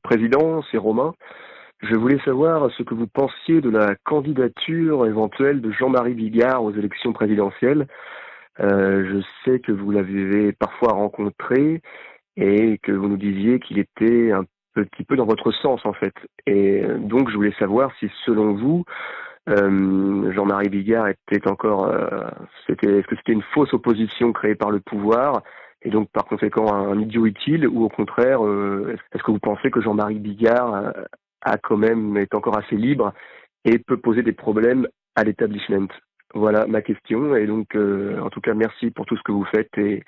Président, c'est Romain. Je voulais savoir ce que vous pensiez de la candidature éventuelle de Jean-Marie Bigard aux élections présidentielles. Je sais que vous l'avez parfois rencontré et que vous nous disiez qu'il était un petit peu dans votre sens en fait. Et donc je voulais savoir si selon vous, Jean-Marie Bigard était encore, est-ce que c'était une fausse opposition créée par le pouvoir et donc par conséquent un idiot utile, ou au contraire, est-ce que vous pensez que Jean-Marie Bigard a quand même est encore assez libre et peut poser des problèmes à l'établissement? Voilà ma question, et donc en tout cas merci pour tout ce que vous faites et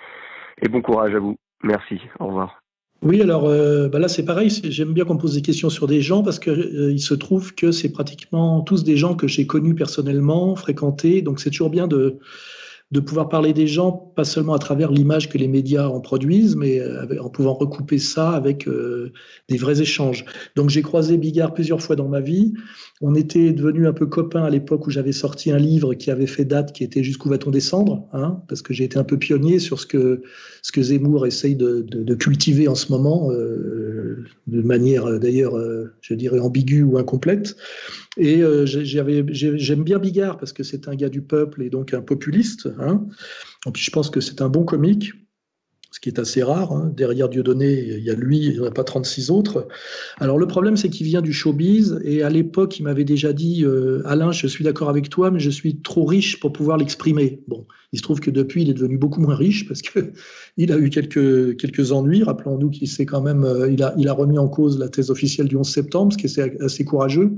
bon courage à vous. Merci, au revoir. Oui, alors là c'est pareil, j'aime bien qu'on pose des questions sur des gens parce que il se trouve que c'est pratiquement tous des gens que j'ai connus personnellement, fréquentés, donc c'est toujours bien de pouvoir parler des gens, pas seulement à travers l'image que les médias en produisent, mais en pouvant recouper ça avec des vrais échanges. Donc j'ai croisé Bigard plusieurs fois dans ma vie. On était devenus un peu copains à l'époque où j'avais sorti un livre qui avait fait date, qui était Jusqu'où va-t-on descendre, hein, parce que j'ai été un peu pionnier sur ce que Zemmour essaye de cultiver en ce moment, de manière d'ailleurs, je dirais, ambiguë ou incomplète. Et j'aime bien Bigard parce que c'est un gars du peuple et donc un populiste, hein. Et puis je pense que c'est un bon comique, ce qui est assez rare, hein. Derrière Dieudonné, il y a lui, il n'y en a pas 36 autres. Alors le problème, c'est qu'il vient du showbiz, et à l'époque, il m'avait déjà dit Alain, je suis d'accord avec toi, mais je suis trop riche pour pouvoir l'exprimer. Bon, il se trouve que depuis, il est devenu beaucoup moins riche parce que il a eu quelques ennuis. Rappelons-nous qu'il s'est quand même, il a remis en cause la thèse officielle du 11 septembre, ce qui est assez courageux.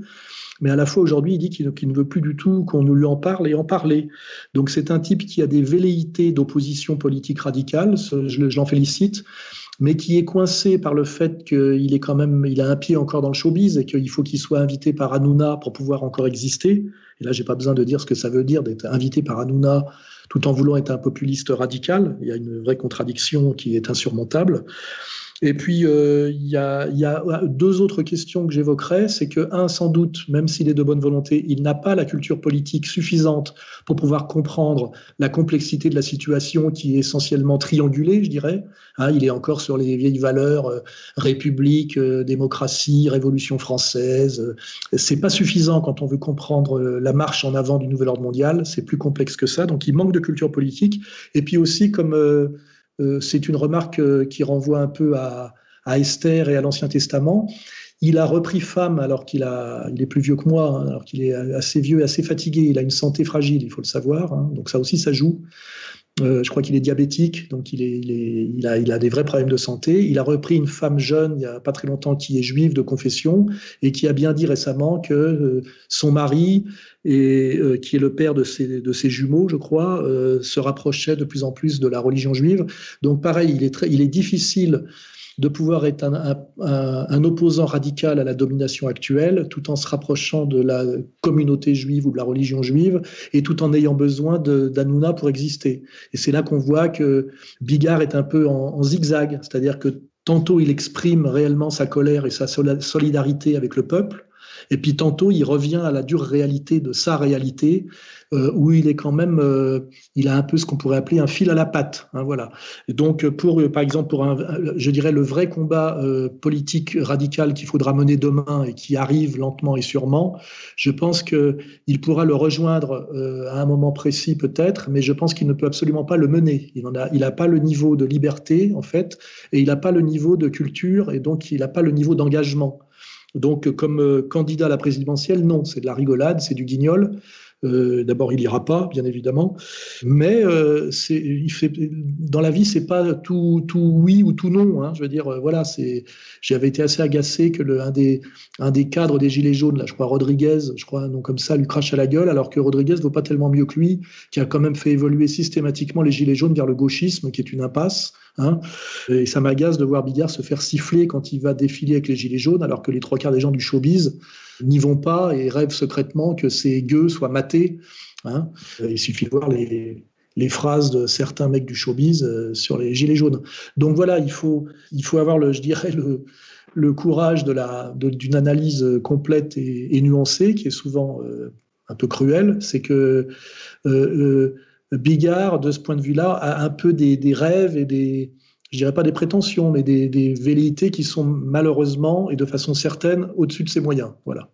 Mais à la fois, aujourd'hui, il dit qu'il ne veut plus du tout qu'on nous lui en parle et en parler. Donc, c'est un type qui a des velléités d'opposition politique radicale, je l'en félicite, mais qui est coincé par le fait qu'il est quand même, il a un pied encore dans le showbiz et qu'il faut qu'il soit invité par Hanouna pour pouvoir encore exister. Et là, j'ai pas besoin de dire ce que ça veut dire d'être invité par Hanouna tout en voulant être un populiste radical. Il y a une vraie contradiction qui est insurmontable. Et puis, il y a deux autres questions que j'évoquerai. C'est que, sans doute, même s'il est de bonne volonté, il n'a pas la culture politique suffisante pour pouvoir comprendre la complexité de la situation qui est essentiellement triangulée, je dirais. Hein, il est encore sur les vieilles valeurs, république, démocratie, révolution française. C'est pas suffisant quand on veut comprendre la marche en avant du nouvel ordre mondial. C'est plus complexe que ça. Donc, il manque de culture politique. Et puis aussi, comme c'est une remarque qui renvoie un peu à Esther et à l'Ancien Testament. Il a repris femme alors il est plus vieux que moi, hein, alors qu'il est assez vieux et assez fatigué. Il a une santé fragile, il faut le savoir, hein, donc ça aussi, ça joue. Je crois qu'il est diabétique, donc il a des vrais problèmes de santé. Il a repris une femme jeune, il n'y a pas très longtemps, qui est juive de confession et qui a bien dit récemment que son mari, qui est le père de ses jumeaux, je crois, se rapprochait de plus en plus de la religion juive. Donc pareil, il est difficile de pouvoir être un opposant radical à la domination actuelle, tout en se rapprochant de la communauté juive ou de la religion juive, et tout en ayant besoin d'Hanouna pour exister. Et c'est là qu'on voit que Bigard est un peu en zigzag, c'est-à-dire que tantôt il exprime réellement sa colère et sa solidarité avec le peuple, et puis tantôt il revient à la dure réalité de sa réalité, où il est quand même, il a un peu ce qu'on pourrait appeler un fil à la patte, hein, voilà. Et donc par exemple, je dirais le vrai combat politique radical qu'il faudra mener demain et qui arrive lentement et sûrement, je pense que il pourra le rejoindre à un moment précis peut-être, mais je pense qu'il ne peut absolument pas le mener. Il a pas le niveau de liberté en fait, et il n'a pas le niveau de culture, et donc il n'a pas le niveau d'engagement. Donc, comme candidat à la présidentielle, non, c'est de la rigolade, c'est du guignol. D'abord, il ira pas, bien évidemment, mais dans la vie, c'est pas tout oui ou tout non, hein. Je veux dire, voilà, j'avais été assez agacé que un des cadres des Gilets jaunes, là, je crois Rodriguez, un nom comme ça, lui crache à la gueule, alors que Rodriguez vaut pas tellement mieux que lui, qui a quand même fait évoluer systématiquement les Gilets jaunes vers le gauchisme, qui est une impasse. Hein, et ça m'agace de voir Bigard se faire siffler quand il va défiler avec les Gilets jaunes, alors que les trois quarts des gens du showbiz n'y vont pas et rêvent secrètement que ces gueux soient matés. Hein. Il suffit de voir les phrases de certains mecs du showbiz sur les Gilets jaunes. Donc voilà, il faut avoir, je dirais, le courage d'une analyse complète et nuancée, qui est souvent un peu cruelle. C'est que Bigard, de ce point de vue-là, a un peu des rêves et je dirais pas des prétentions, mais des velléités qui sont malheureusement et de façon certaine au-dessus de ses moyens. Voilà.